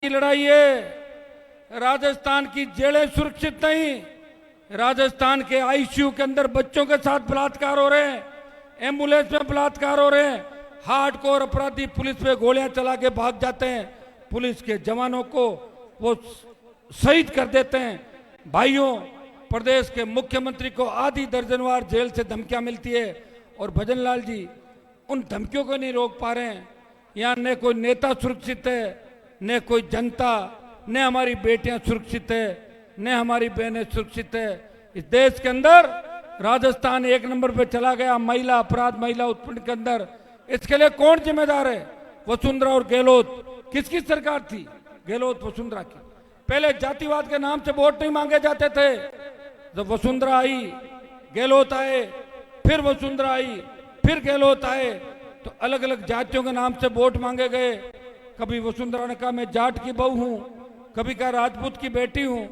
की लड़ाई है। राजस्थान की जेलें सुरक्षित नहीं, राजस्थान के आईसीयू के अंदर बच्चों के साथ बलात्कार हो रहे हैं, एम्बुलेंस में बलात्कार हो रहे हैं, हार्डकोर अपराधी पुलिस पे गोलियां चला के भाग जाते हैं, पुलिस के जवानों को वो शहीद कर देते हैं। भाइयों, प्रदेश के मुख्यमंत्री को आधी दर्जनवार जेल से धमकियां मिलती है और भजनलाल जी उन धमकियों को नहीं रोक पा रहे हैं। यहाँ न कोई नेता सुरक्षित है, न कोई जनता, न हमारी बेटियां सुरक्षित है, न हमारी बहनें सुरक्षित है। इस देश के अंदर राजस्थान 1 नंबर पे चला गया महिला अपराध, महिला उत्पीड़न के अंदर। इसके लिए कौन जिम्मेदार है? वसुंधरा और गहलोत। किसकी सरकार थी? गहलोत वसुंधरा की। पहले जातिवाद के नाम से वोट नहीं मांगे जाते थे। जब वसुंधरा आई, गहलोत आए, फिर वसुंधरा आई, फिर गहलोत आए, तो अलग अलग जातियों के नाम से वोट मांगे गए। कभी वसुंधरा ने कहा मैं जाट की बहू हूं, कभी कहा राजपूत की बेटी हूं,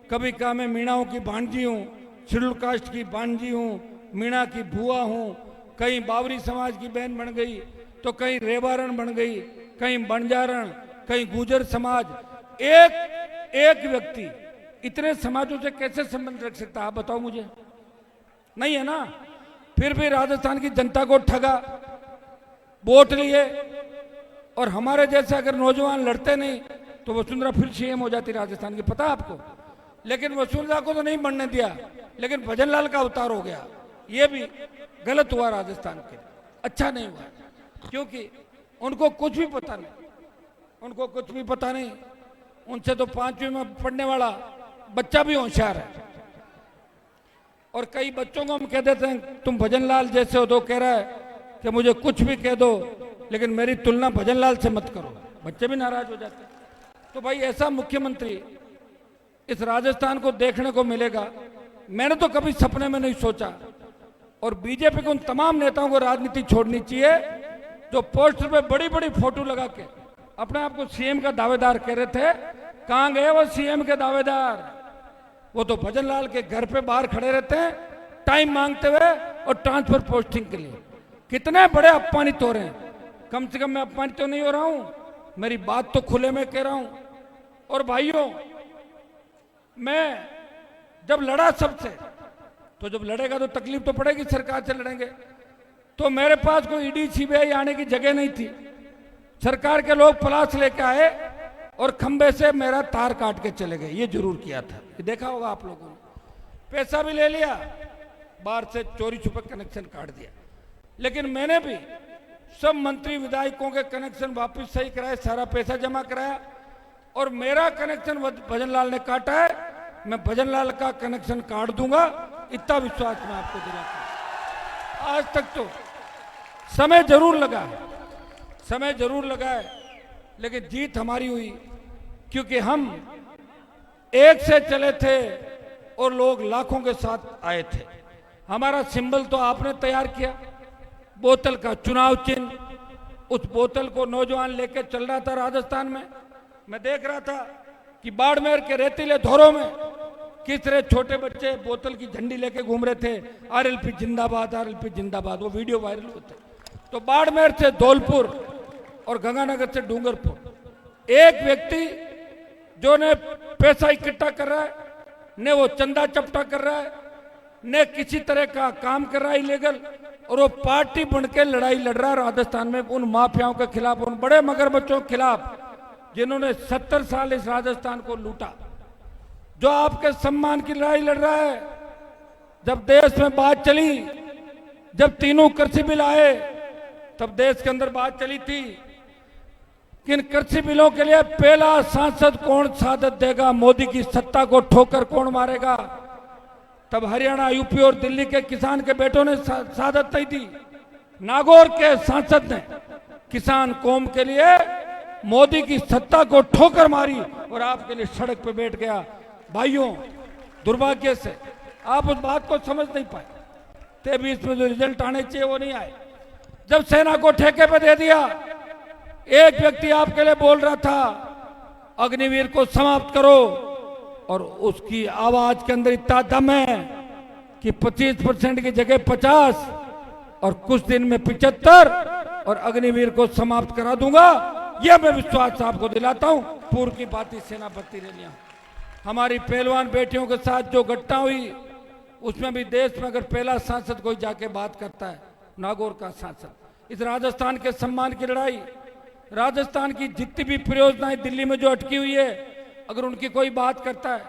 कभी कहा मैं मीणाओं की भांजी हूं, शेड्यूल कास्ट की भांजी हूं, मीणा की बुआ हूं, कहीं बावरी समाज की बहन बन गई, तो कहीं रेवारण बन गई, कहीं बंजारण, कहीं गुजर समाज। एक व्यक्ति इतने समाजों से कैसे संबंध रख सकता है? आप बताओ मुझे। नहीं है ना? फिर भी राजस्थान की जनता को ठगा, वोट लिए, और हमारे जैसे अगर नौजवान लड़ते नहीं तो वसुंधरा फिर सीएम हो जाती राजस्थान की। पता है आपको? लेकिन वसुंधरा को तो नहीं बनने दिया, लेकिन भजनलाल का अवतार हो गया। ये भी गलत हुआ राजस्थान के, अच्छा नहीं हुआ, क्योंकि उनको कुछ भी पता नहीं, उनको कुछ भी पता नहीं। उनसे तो 5वीं में पढ़ने वाला बच्चा भी होशियार है। और कई बच्चों को हम कह देते हैं तुम भजनलाल जैसे हो, तो कह रहा है कि मुझे कुछ भी कह दो लेकिन मेरी तुलना भजनलाल से मत करो। बच्चे भी नाराज हो जाते हैं। तो भाई, ऐसा मुख्यमंत्री इस राजस्थान को देखने को मिलेगा, मैंने तो कभी सपने में नहीं सोचा। और बीजेपी को उन तमाम नेताओं को राजनीति छोड़नी चाहिए जो पोस्टर पे बड़ी बड़ी फोटो लगा के अपने आप को सीएम का दावेदार कह रहे थे। कहां गए वो सीएम के दावेदार? वो तो भजनलाल के घर पे बाहर खड़े रहते हैं टाइम मांगते हुए और ट्रांसफर पोस्टिंग के लिए। कितने बड़े अपमानित हो रहे हैं। कम से कम मैं अपमानित तो नहीं हो रहा हूं, मेरी बात तो खुले में कह रहा हूं। और भाइयों, मैं जब लड़ा सबसे, तो जब लड़ेगा तो तकलीफ तो पड़ेगी, सरकार से लड़ेंगे। तो मेरे पास कोई ईडी सीबीआई आने की जगह नहीं थी। सरकार के लोग पलाश लेके आए और खंबे से मेरा तार काट के चले गए। ये जरूर किया था, ये देखा होगा आप लोगों ने। पैसा भी ले लिया, बाहर से चोरी छुपे कनेक्शन काट दिया। लेकिन मैंने भी सब मंत्री विधायकों के कनेक्शन वापस सही कराए, सारा पैसा जमा कराया, और मेरा कनेक्शन भजनलाल ने काटा है, मैं भजनलाल का कनेक्शन काट दूंगा, इतना विश्वास मैं आपको दिलाता हूं। आज तक तो समय जरूर लगा है, समय जरूर लगा है, लेकिन जीत हमारी हुई, क्योंकि हम एक से चले थे और लोग लाखों के साथ आए थे। हमारा सिंबल तो आपने तैयार किया, बोतल का चुनाव चिन्ह। उस बोतल को नौजवान लेकर चल रहा था राजस्थान में। मैं देख रहा था कि बाड़मेर के रेतीले धोरों में किस तरह छोटे बच्चे बोतल की झंडी लेके घूम रहे थे, आरएलपी जिंदाबाद, आरएलपी जिंदाबाद। वो वीडियो वायरल होते। तो बाड़मेर से धौलपुर और गंगानगर से डूंगरपुर एक व्यक्ति जो ने पैसा इकट्ठा कर रहा है, न वो चंदा चपटा कर रहा है, न किसी तरह का काम कर रहा है इलीगल, और वो पार्टी बन के लड़ाई लड़ रहा है राजस्थान में उन माफियाओं के खिलाफ, उन बड़े मगरमच्छों के खिलाफ जिन्होंने 70 साल इस राजस्थान को लूटा। जो आपके सम्मान की लड़ाई लड़ रहा है। जब देश में बात चली, जब तीनों कृषि बिल आए, तब देश के अंदर बात चली थी कि इन कृषि बिलों के लिए पहला सांसद कौन शहादत देगा, मोदी की सत्ता को ठोकर कौन मारेगा। तब हरियाणा, यूपी और दिल्ली के किसान के बेटों ने शहादत दी थी। नागौर के सांसद ने किसान कौम के लिए मोदी की सत्ता को ठोकर मारी और आपके लिए सड़क पे बैठ गया। भाइयों, दुर्भाग्य से आप उस बात को समझ नहीं पाए। 23 में जो रिजल्ट आने चाहिए वो नहीं आए। जब सेना को ठेके पे दे दिया, एक व्यक्ति आपके लिए बोल रहा था अग्निवीर को समाप्त करो, और उसकी आवाज के अंदर इतना दम है कि 25% की जगह 50 और कुछ दिन में 75 और अग्निवीर को समाप्त करा दूंगा। यह मैं विश्वास आपको दिलाता हूं। पूर्व की भांति सेनापति रैलियां। हमारी पहलवान बेटियों के साथ जो घटना हुई, उसमें भी देश में अगर पहला सांसद कोई जाके बात करता है, नागौर का सांसद। इस राजस्थान के सम्मान की लड़ाई, राजस्थान की जितनी भी परियोजनाएं दिल्ली में जो अटकी हुई है, अगर उनकी कोई बात करता है,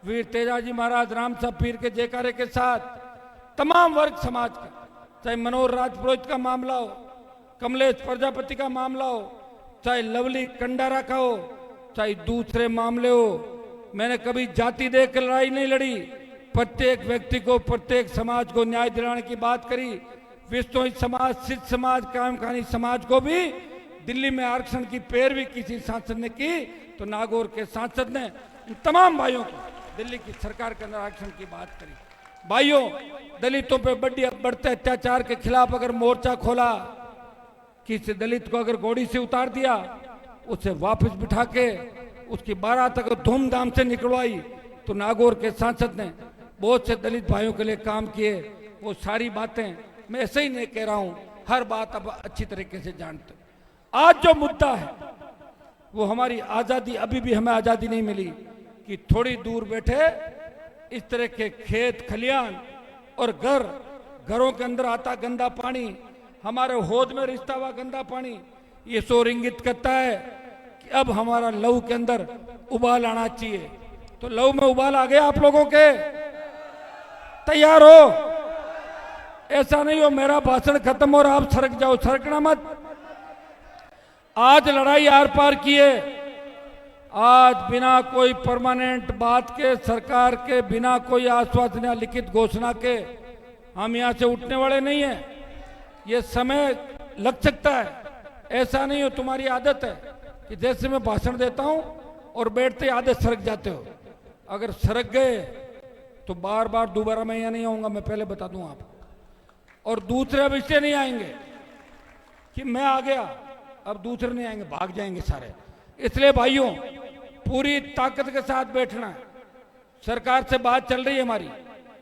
वीर तेजाजी महाराज राम साहब पीर के जयकारे के साथ तमाम वर्ग समाज का, चाहे मनोहर राजपुरोहित का मामला हो, कमलेश प्रजापति का मामला हो, चाहे लवली कंडारा का हो, चाहे दूसरे मामले हो, मैंने कभी जाति देख लड़ाई नहीं लड़ी। प्रत्येक व्यक्ति को, प्रत्येक समाज को न्याय दिलाने की बात करी। विश्नोई समाज, सिख समाज, कायमखानी समाज को भी दिल्ली में आरक्षण की पैरवी किसी सांसद ने की तो नागौर के सांसद ने इन तमाम भाइयों को दिल्ली की सरकार के अंदर आरक्षण की बात करी। भाइयों, दलितों पे बढ़ते अत्याचार के खिलाफ अगर मोर्चा खोला, किसी दलित को अगर घोड़ी से उतार दिया, उसे वापस बिठा के उसकी बारात अगर धूमधाम से निकलवाई, तो नागौर के सांसद ने बहुत से दलित भाइयों के लिए काम किए। वो सारी बातें मैं ऐसे ही नहीं कह रहा हूं, हर बात अब अच्छी तरीके से जानते। आज जो मुद्दा है वो हमारी आजादी, अभी भी हमें आजादी नहीं मिली कि थोड़ी दूर बैठे इस तरह के खेत खलियान और घरों के अंदर आता गंदा पानी, हमारे होद में रिश्ता हुआ गंदा पानी, ये शोर इंगित करता है कि अब हमारा लहू के अंदर उबाल आना चाहिए। तो लहू में उबाल आ गया आप लोगों के? तैयार हो? ऐसा नहीं हो मेरा भाषण खत्म और आप सरक जाओ, सरकना मत। आज लड़ाई आर पार की है। आज बिना कोई परमानेंट बात के, सरकार के बिना कोई आश्वासन या लिखित घोषणा के हम यहां से उठने वाले नहीं है। ये समय लग सकता है, ऐसा नहीं हो, तुम्हारी आदत है कि जैसे मैं भाषण देता हूं और बैठते आधे सरक जाते हो। अगर सरक गए तो बार बार दोबारा मैं यहाँ नहीं आऊंगा, मैं पहले बता दूं आपको। और दूसरे अब इसलिए नहीं आएंगे कि मैं आ गया, अब दूसरे नहीं आएंगे, भाग जाएंगे सारे। इसलिए भाइयों, पूरी ताकत के साथ बैठना है। सरकार से बात चल रही है हमारी,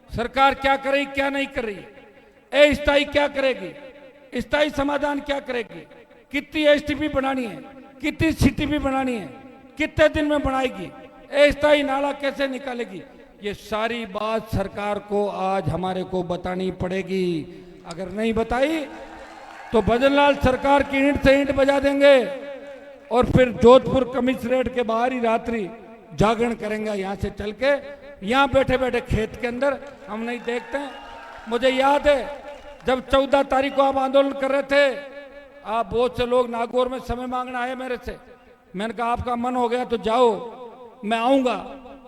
सरकार क्या करेगी क्या नहीं कर रही है, स्थायी क्या करेगी, स्थायी समाधान क्या करेगी, कितनी एसटीपी बनानी है, कितनी सीटीपी बनानी है, कितने दिन में बनाएगी, अस्थायी नाला कैसे निकालेगी, ये सारी बात सरकार को आज हमारे को बतानी पड़ेगी। अगर नहीं बताई तो भजनलाल सरकार की ईंट से ईंट बजा देंगे और फिर जोधपुर कमिश्नरेट के बाहर ही रात्रि जागरण करेंगे यहाँ से चल के। यहाँ बैठे बैठे खेत के अंदर हम नहीं देखते हैं। मुझे याद है जब 14 तारीख को आप आंदोलन कर रहे थे, आप बहुत से लोग नागौर में समय मांगने आए मेरे से। मैंने कहा आपका मन हो गया तो जाओ, मैं आऊंगा।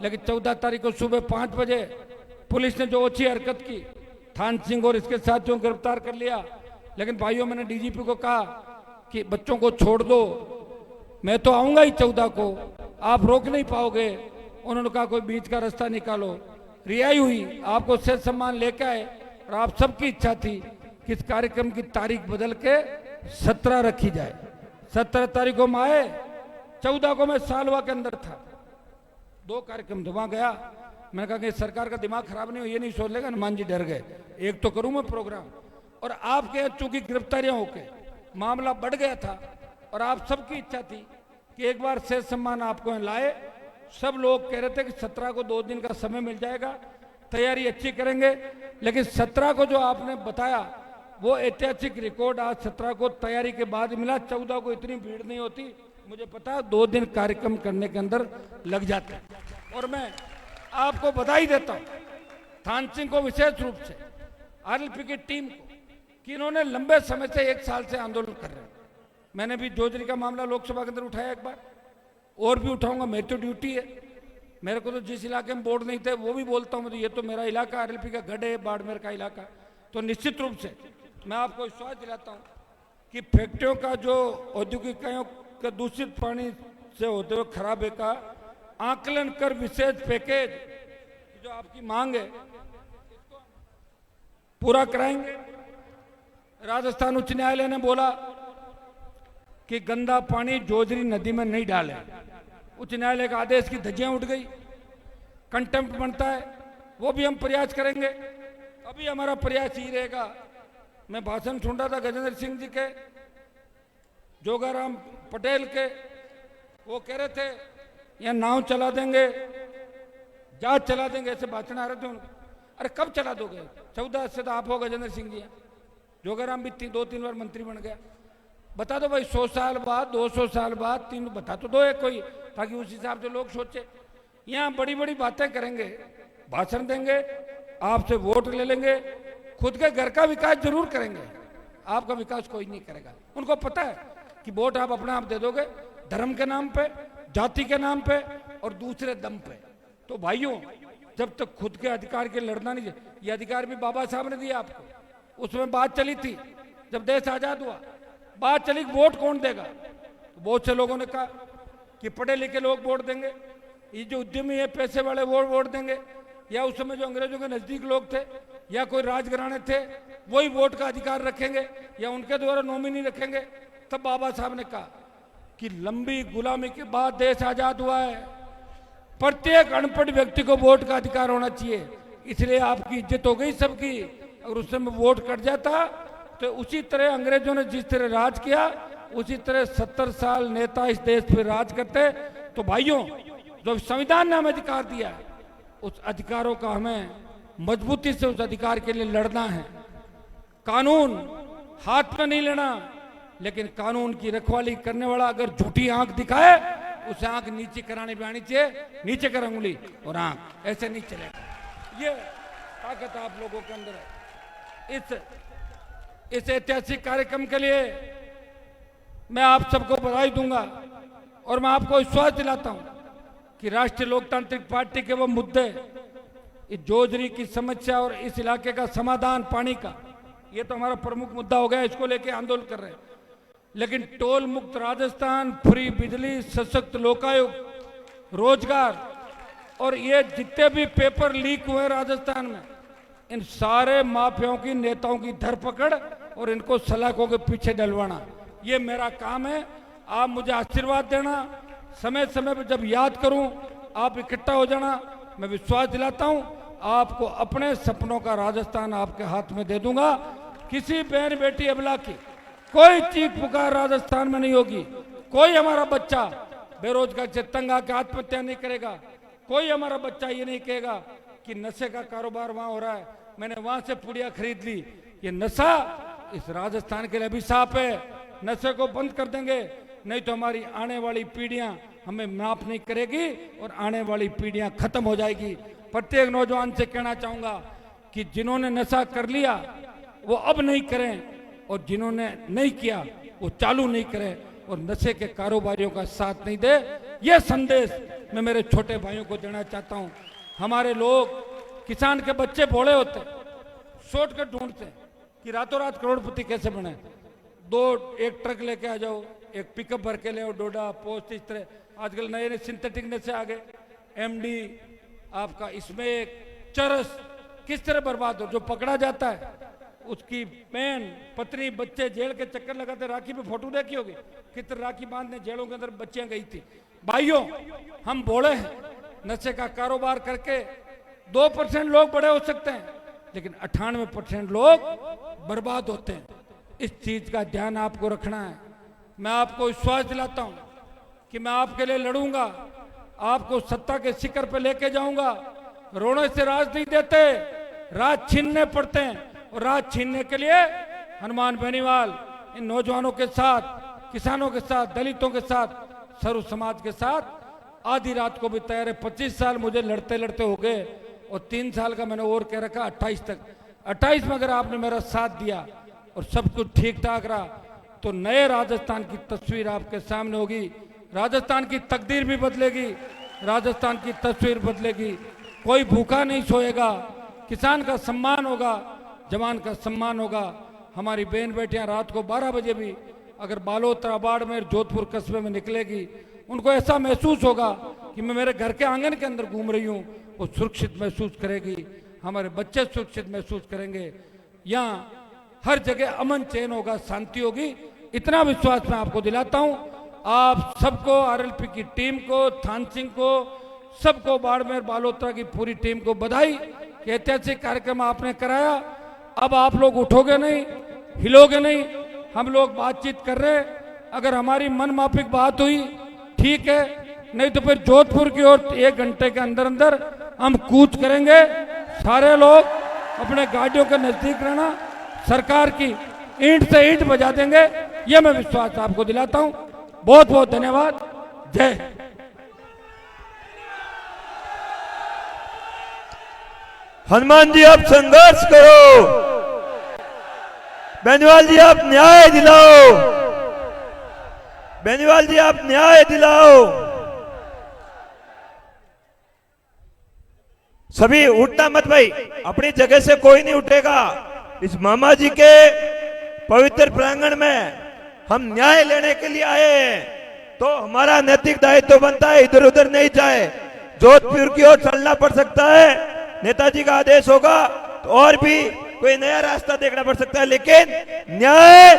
लेकिन 14 तारीख को सुबह 5 बजे पुलिस ने जो ओछी हरकत की, थान सिंह और इसके साथियों को गिरफ्तार कर लिया। लेकिन भाइयों, मैंने डीजीपी को कहा कि बच्चों को छोड़ दो, मैं तो आऊंगा ही 14 को, आप रोक नहीं पाओगे। उन्होंने कहा कोई बीच का रास्ता निकालो। रिहाई हुई, आपको सेठ सम्मान लेके आए और आप सबकी इच्छा थी कि इस कार्यक्रम की तारीख बदल के 17 रखी जाए। 17 तारीख को हम आए, 14 को मैं सालवा के अंदर था। 2 कार्यक्रम वहां गया। मैंने कहा कि सरकार का दिमाग खराब नहीं हो, ये नहीं सोच लेगा हनुमान जी डर गए, एक तो करूं मैं प्रोग्राम। और आपके चूंकि गिरफ्तारियां होके मामला बढ़ गया था और आप सबकी इच्छा थी कि एक बार सेठ सम्मान आपको यहाँ लाए। सब लोग कह रहे थे कि 17 को 2 दिन का समय मिल जाएगा, तैयारी अच्छी करेंगे। लेकिन 17 को जो आपने बताया वो ऐतिहासिक रिकॉर्ड आज 17 को तैयारी के बाद मिला। 14 को इतनी भीड़ नहीं होती, मुझे पता 2 दिन कार्यक्रम करने के अंदर लग जाते। और मैं आपको बधाई देता हूं थान सिंह को विशेष रूप से, आरएलपी की टीम को, कि इन्होंने लंबे समय से 1 साल से आंदोलन कर रहे हैं। मैंने भी जोजरी का मामला लोकसभा के अंदर उठाया एक बार, और भी उठाऊंगा, मेरी तो ड्यूटी है। मेरे को तो जिस इलाके में बोर्ड नहीं थे वो भी बोलता हूँ, ये तो मेरा इलाका आरएलपी का गढ़ है, बाड़मेर का इलाका। तो निश्चित रूप से मैं आपको विश्वास दिलाता हूँ कि फैक्ट्रियों का जो औद्योगिक इकाइयों का दूषित पानी से होते हुए खराबे का आकलन कर विशेष पैकेज जो आपकी मांग है पूरा कराएंगे। राजस्थान उच्च न्यायालय ने बोला कि गंदा पानी जोजरी नदी में नहीं डालें। उच्च न्यायालय का आदेश की धज्जियां उठ गई, कंटेम्प्ट बनता है, वो भी हम प्रयास करेंगे। अभी हमारा प्रयास ही रहेगा। मैं भाषण सुन रहा था गजेंद्र सिंह जी के, जोगाराम पटेल के, वो कह रहे थे या नाव चला देंगे, जहाज चला देंगे, ऐसे भाषण आ रहे थे उनको। अरे कब चला दोगे? 14 से तो आप हो गजेंद्र सिंह जी, जोगाराम भी 2-3 बार मंत्री बन गया। बता दो भाई, 100 साल बाद, 200 साल बाद, 3 बता तो दो एक कोई, ताकि उस हिसाब से लोग सोचे। यहाँ बड़ी बड़ी बातें करेंगे, भाषण देंगे, आपसे वोट ले लेंगे, खुद के घर का विकास जरूर करेंगे, आपका विकास कोई नहीं करेगा। उनको पता है कि वोट आप अपने आप दे दोगे, धर्म के नाम पे, जाति के नाम पे और दूसरे दम पे। तो भाइयों, जब तक खुद के अधिकार के लड़ना नहीं, ये अधिकार भी बाबा साहब ने दिया आपको। उसमें बात चली थी जब देश आजाद हुआ, बात चली वोट कौन देगा। तो बहुत से लोगों ने कहा कि पढ़े लिखे लोग वोट देंगे, ये जो उद्यमी है पैसे वाले वो वोट देंगे, या उस समय जो अंग्रेजों के नजदीक लोग थे या कोई राजघराने थे वही वोट का अधिकार रखेंगे, या उनके द्वारा नॉमिनी रखेंगे। तब बाबा साहब ने कहा कि लंबी गुलामी के बाद देश आजाद हुआ है, प्रत्येक अनपढ़ व्यक्ति को वोट का अधिकार होना चाहिए। इसलिए आपकी इज्जत हो गई सबकी। अगर उस समय वोट कट जाता तो उसी तरह अंग्रेजों ने जिस तरह राज किया, उसी तरह 70 साल नेता इस देश पर राज करते। तो भाइयों, जो संविधान ने हमें अधिकार दिया है, उस अधिकारों का हमें मजबूती से उस अधिकार के लिए लड़ना है। कानून हाथ में नहीं लेना, लेकिन कानून की रखवाली करने वाला अगर झूठी आंख दिखाए, उसे आंख नीचे कराने भी आनी चाहिए, नीचे कर उंगली और आंख, ऐसे नहीं चलेगा। ये ताकत आप लोगों के अंदर है। इस ऐतिहासिक कार्यक्रम के लिए मैं आप सबको बधाई दूंगा और मैं आपको विश्वास दिलाता हूं कि राष्ट्रीय लोकतांत्रिक पार्टी के वो मुद्दे, इस जोजरी की समस्या और इस इलाके का समाधान पानी का, ये तो हमारा प्रमुख मुद्दा हो गया, इसको लेके आंदोलन कर रहे हैं। लेकिन टोल मुक्त राजस्थान, फ्री बिजली, सशक्त लोकायुक्त, रोजगार और ये जितने भी पेपर लीक हुए राजस्थान में, इन सारे माफियाओं की, नेताओं की धरपकड़ और इनको सलाखों के पीछे डलवाना, ये मेरा काम है। आप मुझे आशीर्वाद देना, समय समय पर जब याद करूं आप इकट्ठा हो जाना। मैं विश्वास दिलाता हूं आपको अपने सपनों का राजस्थान आपके हाथ में दे दूंगा। किसी बहन बेटी अबला की कोई चीख पुकार राजस्थान में नहीं होगी। कोई हमारा बच्चा बेरोजगार से तंग आकर आत्महत्या नहीं करेगा। कोई हमारा बच्चा ये नहीं कहेगा कि नशे का कारोबार वहां हो रहा है, मैंने वहां से पुड़िया खरीद ली। ये नशा इस राजस्थान के लिए अभिशाप है। नशे को बंद कर देंगे, नहीं तो हमारी आने वाली पीढ़ियां हमें माफ नहीं करेगी और आने वाली पीढ़ियां खत्म हो जाएगी। प्रत्येक नौजवान से कहना चाहूंगा कि जिन्होंने नशा कर लिया वो अब नहीं करें, और जिन्होंने नहीं किया वो चालू नहीं करें, और नशे के कारोबारियों का साथ नहीं दे। ये संदेश मैं मेरे छोटे भाइयों को देना चाहता हूं। हमारे लोग, किसान के बच्चे भोले होते, शॉर्टकट ढूंढते कि रातों रात करोड़पति कैसे बने। एक ट्रक लेके आ जाओ, एक पिकअप भर के ले आओ, डोडा पोस्ट, इस तरह आजकल नए नए सिंथेटिक नशे आ गए। एमडी आपका, इसमें एक चरस किस तरह बर्बाद हो, जो पकड़ा जाता है उसकी बहन, पत्नी, बच्चे जेल के चक्कर लगाते। राखी पे फोटो देखी होगी, कितने राखी बांधने जेलों के अंदर बच्चियां गई थी। भाइयों, हम बोले हैं नशे का कारोबार करके 2% लोग बड़े हो सकते हैं, लेकिन 98% लोग बर्बाद होते हैं। इस चीज का ध्यान आपको रखना है। मैं आपको विश्वास दिलाता हूं कि मैं आपके लिए लड़ूंगा, आपको सत्ता के शिखर पर लेके जाऊंगा। रोने से राज नहीं देते, राज छीनने पड़ते हैं, और राज छीनने के लिए हनुमान बेनीवाल इन नौजवानों के साथ, किसानों के साथ, दलितों के साथ, सर्व समाज के साथ आधी रात को भी तैयार है। 25 साल मुझे लड़ते लड़ते हो गए, और 3 साल का मैंने और कह रखा 28 तक। 28 में अगर आपने मेरा साथ दिया और सब कुछ ठीक ठाक रहा, तो नए राजस्थान की तस्वीर आपके सामने होगी। राजस्थान की तकदीर भी बदलेगी, राजस्थान की तस्वीर बदलेगी। कोई भूखा नहीं सोएगा, किसान का सम्मान होगा, जवान का सम्मान होगा। हमारी बहन बेटियां रात को 12 बजे भी अगर बालोतरा, बाड़मेर, जोधपुर कस्बे में निकलेगी, उनको ऐसा महसूस होगा कि मैं मेरे घर के आंगन के अंदर घूम रही हूँ। वो सुरक्षित महसूस करेगी, हमारे बच्चे सुरक्षित महसूस करेंगे। यहाँ हर जगह अमन चैन होगा, शांति होगी। इतना विश्वास मैं आपको दिलाता हूँ। आप सबको, आरएलपी की टीम को, थान सिंह को, सबको, बाड़मेर बालोतरा की पूरी टीम को बधाई कि ऐतिहासिक कार्यक्रम आपने कराया। अब आप लोग उठोगे नहीं, हिलोगे नहीं। हम लोग बातचीत कर रहे, अगर हमारी मन माफिक बात हुई ठीक है, नहीं तो फिर जोधपुर की ओर 1 घंटे के अंदर अंदर हम कूच करेंगे। सारे लोग अपने गाड़ियों के नजदीक रहना, सरकार की ईंट से ईंट बजा देंगे, ये मैं विश्वास आपको दिलाता हूं। बहुत बहुत धन्यवाद। जय। हनुमान जी आप संघर्ष करो, बेनीवाल जी आप न्याय दिलाओ, बेनीवाल जी आप न्याय दिलाओ। सभी उठना मत भाई, अपनी जगह से कोई नहीं उठेगा। इस मामा जी के पवित्र प्रांगण में हम न्याय लेने के लिए आए हैं, तो हमारा नैतिक दायित्व बनता है इधर उधर नहीं जाए। जोधपुर की ओर चलना पड़ सकता है, नेताजी का आदेश होगा तो और भी कोई नया रास्ता देखना पड़ सकता है, लेकिन न्याय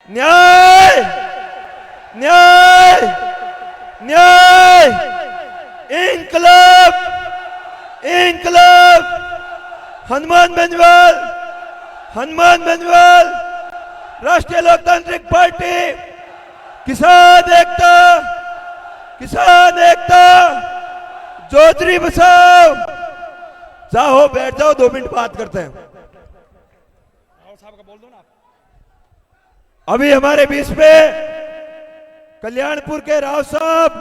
न्याय न्याय न्याय इंकलाब इंकलाब। हनुमान बेनीवाल, हनुमान बेनीवाल, राष्ट्रीय लोकतांत्रिक पार्टी, किसान एकता, किसान एकता, जोधरी बचाओ। जाओ बैठ जाओ, 2 मिनट बात करते हैं। अभी हमारे बीच में कल्याणपुर के राव साहब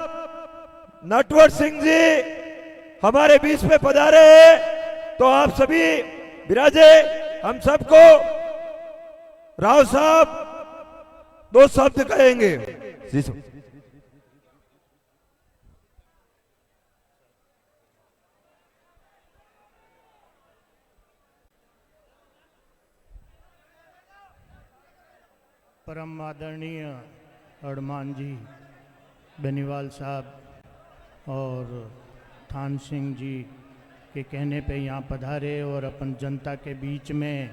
नटवर सिंह जी हमारे बीच में पधारे हैं, तो आप सभी विराजे। हम सबको राव साहब 2 शब्द कहेंगे। जी सर। परम आदरणीय हनुमान जी, बेनीवाल साहब और थान सिंह जी के कहने पे यहाँ पधारे और अपन जनता के बीच में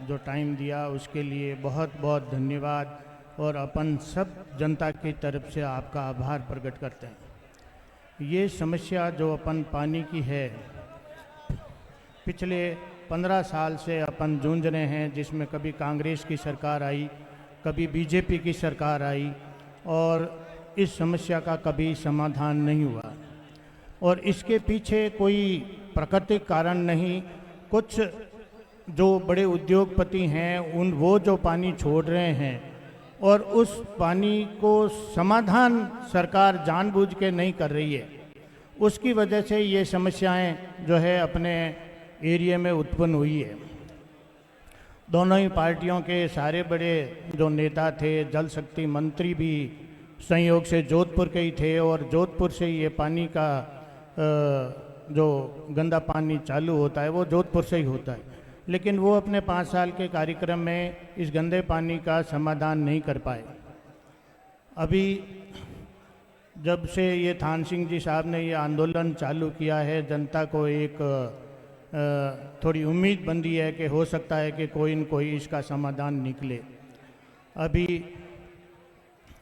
जो टाइम दिया उसके लिए बहुत बहुत धन्यवाद, और अपन सब जनता की तरफ से आपका आभार प्रकट करते हैं। ये समस्या जो अपन पानी की है, पिछले 15 साल से अपन जूझ रहे हैं, जिसमें कभी कांग्रेस की सरकार आई, कभी बीजेपी की सरकार आई, और इस समस्या का कभी समाधान नहीं हुआ। और इसके पीछे कोई प्राकृतिक कारण नहीं, कुछ जो बड़े उद्योगपति हैं वो जो पानी छोड़ रहे हैं, और उस पानी को समाधान सरकार जानबूझ के नहीं कर रही है, उसकी वजह से ये समस्याएं जो है अपने एरिया में उत्पन्न हुई है। दोनों ही पार्टियों के सारे बड़े जो नेता थे, जल शक्ति मंत्री भी संयोग से जोधपुर के ही थे, और जोधपुर से ये पानी का जो गंदा पानी चालू होता है वो जोधपुर से ही होता है, लेकिन वो अपने 5 साल के कार्यक्रम में इस गंदे पानी का समाधान नहीं कर पाए। अभी जब से ये थान सिंह जी साहब ने ये आंदोलन चालू किया है, जनता को एक थोड़ी उम्मीद बंधी है कि हो सकता है कि कोई न कोई इसका समाधान निकले। अभी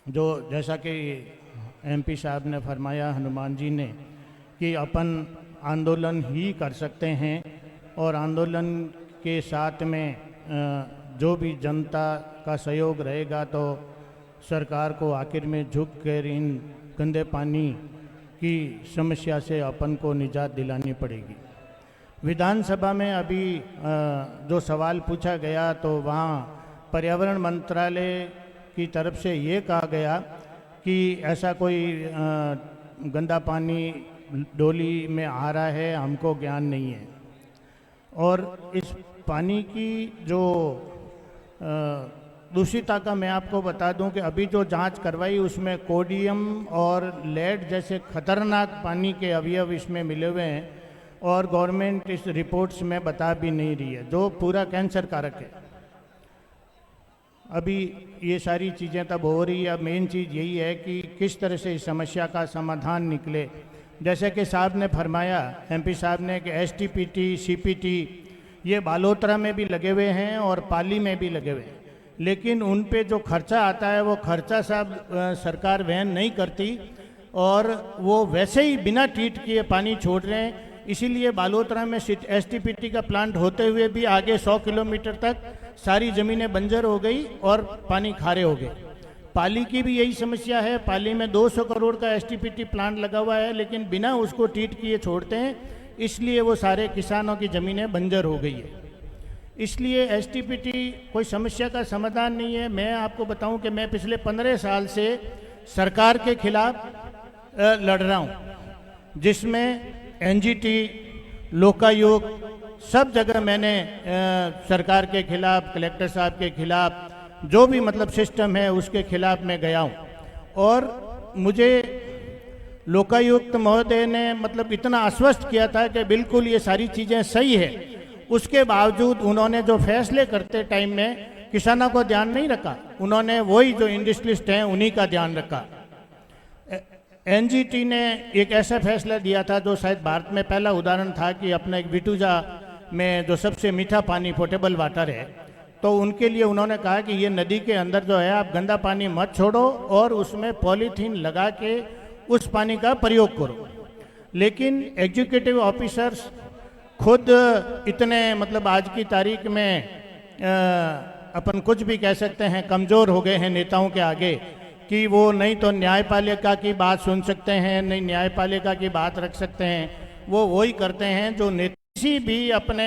जो जैसा कि एमपी साहब ने फरमाया, हनुमान जी ने, कि अपन आंदोलन ही कर सकते हैं, और आंदोलन के साथ में जो भी जनता का सहयोग रहेगा तो सरकार को आखिर में झुक कर इन गंदे पानी की समस्या से अपन को निजात दिलानी पड़ेगी। विधानसभा में अभी जो सवाल पूछा गया तो वहाँ पर्यावरण मंत्रालय की तरफ से ये कहा गया कि ऐसा कोई गंदा पानी डोली में आ रहा है, हमको ज्ञान नहीं है। और इस पानी की जो दूषितता का मैं आपको बता दूं कि अभी जो जांच करवाई उसमें कोडियम और लेड जैसे खतरनाक पानी के अवयव इसमें मिले हुए हैं, और गवर्नमेंट इस रिपोर्ट्स में बता भी नहीं रही है, जो पूरा कैंसर कारक है। अभी ये सारी चीज़ें तब हो रही है। अब मेन चीज़ यही है कि किस तरह से इस समस्या का समाधान निकले। जैसे कि साहब ने फरमाया, एमपी साहब ने, कि एसटीपीटी, सीपीटी ये बालोतरा में भी लगे हुए हैं और पाली में भी लगे हुए हैं, लेकिन उन पे जो खर्चा आता है वो खर्चा साहब सरकार वहन नहीं करती, और वो वैसे ही बिना ट्रीट किए पानी छोड़ रहे हैं। इसीलिए बालोतरा में एसटीपीटी का प्लांट होते हुए भी आगे 100 किलोमीटर तक सारी ज़मीनें बंजर हो गई और पानी खारे हो गए। पाली की भी यही समस्या है। पाली में 200 करोड़ का एसटीपीटी प्लांट लगा हुआ है, लेकिन बिना उसको ट्रीट किए छोड़ते हैं, इसलिए वो सारे किसानों की ज़मीनें बंजर हो गई है। इसलिए एसटीपीटी कोई समस्या का समाधान नहीं है। मैं आपको बताऊं कि मैं पिछले 15 साल से सरकार के खिलाफ लड़ रहा हूं, जिसमें एनजीटी, लोकायुक्त, सब जगह मैंने सरकार के खिलाफ, कलेक्टर साहब के खिलाफ, जो भी मतलब सिस्टम है उसके खिलाफ मैं गया हूं। और मुझे लोकायुक्त महोदय ने मतलब इतना आश्वस्त किया था कि बिल्कुल ये सारी चीज़ें सही है, उसके बावजूद उन्होंने जो फैसले करते टाइम में किसानों को ध्यान नहीं रखा। उन्होंने वही जो इंडस्ट्रियलिस्ट हैं उन्हीं का ध्यान रखा। एनजीटी ने एक ऐसा फैसला दिया था जो शायद भारत में पहला उदाहरण था कि अपना एक बिटूजा में जो सबसे मीठा पानी पोर्टेबल वाटर है, तो उनके लिए उन्होंने कहा कि ये नदी के अंदर जो है आप गंदा पानी मत छोड़ो और उसमें पॉलीथीन लगा के उस पानी का प्रयोग करो। लेकिन एग्जीक्यूटिव ऑफिसर्स खुद इतने मतलब आज की तारीख में अपन कुछ भी कह सकते हैं कमज़ोर हो गए हैं नेताओं के आगे, कि वो नहीं तो न्यायपालिका की बात सुन सकते हैं, नहीं न्यायपालिका की बात रख सकते हैं। वो वही करते हैं जो किसी भी अपने